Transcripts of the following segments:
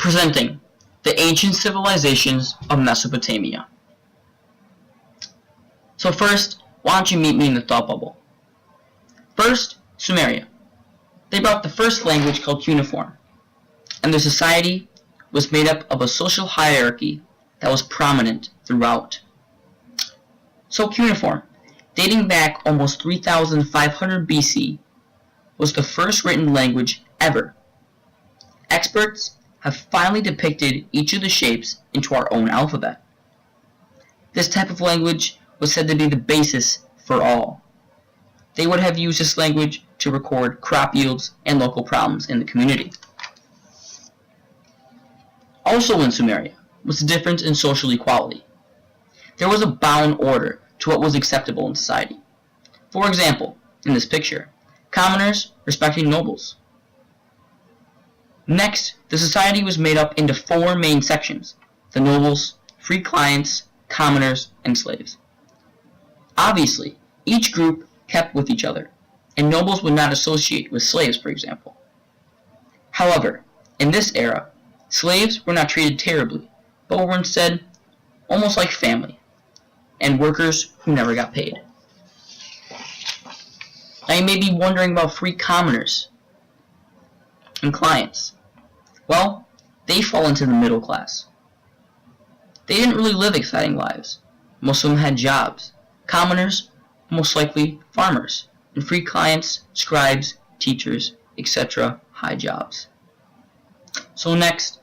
presenting the ancient civilizations of Mesopotamia. So first, why don't you meet me in the thought bubble? First, Sumeria. They brought the first language called cuneiform, and their society was made up of a social hierarchy that was prominent throughout. So cuneiform, dating back almost 3,500 BC, was the first written language ever. Experts have finally depicted each of the shapes into our own alphabet. This type of language was said to be the basis for all. They would have used this language to record crop yields and local problems in the community. Also in Sumeria was the difference in social equality. There was a bound order to what was acceptable in society. For example, in this picture, commoners respecting nobles. Next, the society was made up into four main sections: the nobles, free clients, commoners, and slaves. Obviously, each group kept with each other, and nobles would not associate with slaves, for example. However, in this era, slaves were not treated terribly, but were instead almost like family, and workers who never got paid. Now you may be wondering about free commoners and clients. Well, they fall into the middle class. They didn't really live exciting lives. Most of them had jobs. Commoners, most likely farmers, and free clients, scribes, teachers, etc., high jobs. So next,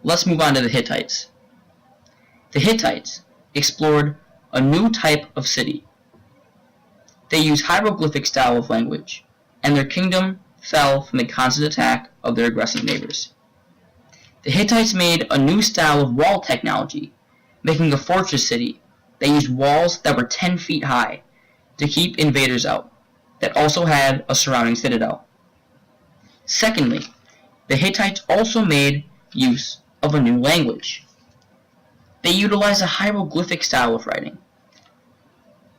let's move on to the Hittites. The Hittites explored a new type of city. They used hieroglyphic style of language, and their kingdom fell from the constant attack of their aggressive neighbors. The Hittites made a new style of wall technology, making a fortress city. They used walls that were 10 feet high to keep invaders out, that also had a surrounding citadel. Secondly, the Hittites also made use of a new language. They utilized a hieroglyphic style of writing.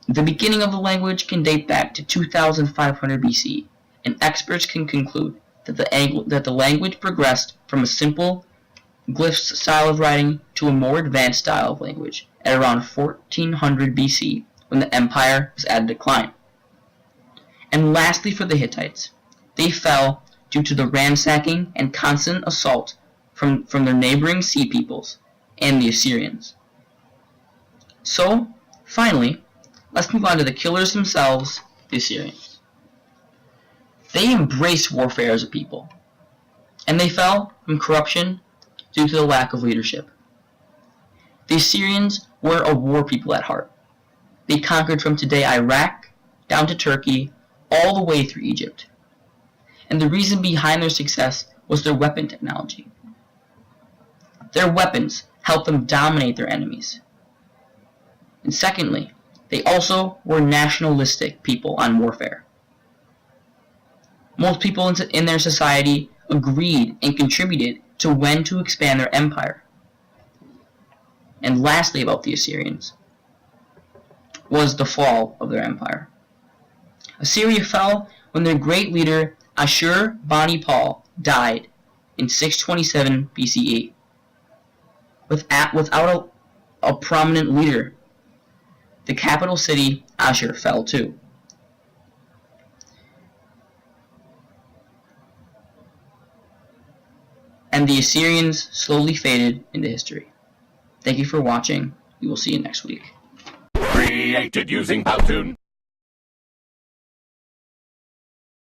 The beginning of the language can date back to 2500 BC, and experts can conclude that the language progressed from a simple glyphs style of writing to a more advanced style of language at around 1400 BC, when the empire was at a decline. And lastly, for the Hittites, they fell due to the ransacking and constant assault from their neighboring sea peoples and the Assyrians. So, finally, let's move on to the killers themselves, the Assyrians. They embraced warfare as a people, and they fell from corruption due to the lack of leadership. The Assyrians were a war people at heart. They conquered from today Iraq down to Turkey, all the way through Egypt. And the reason behind their success was their weapon technology. Their weapons helped them dominate their enemies. And secondly, they also were nationalistic people on warfare. Most people in their society agreed and contributed to when to expand their empire. And lastly, about the Assyrians was the fall of their empire. Assyria fell when their great leader Ashur-bani-pal died in 627 BCE. Without a prominent leader, the capital city Ashur fell too. And the Assyrians slowly faded into history. Thank you for watching. We will see you next week. Created using Powtoon.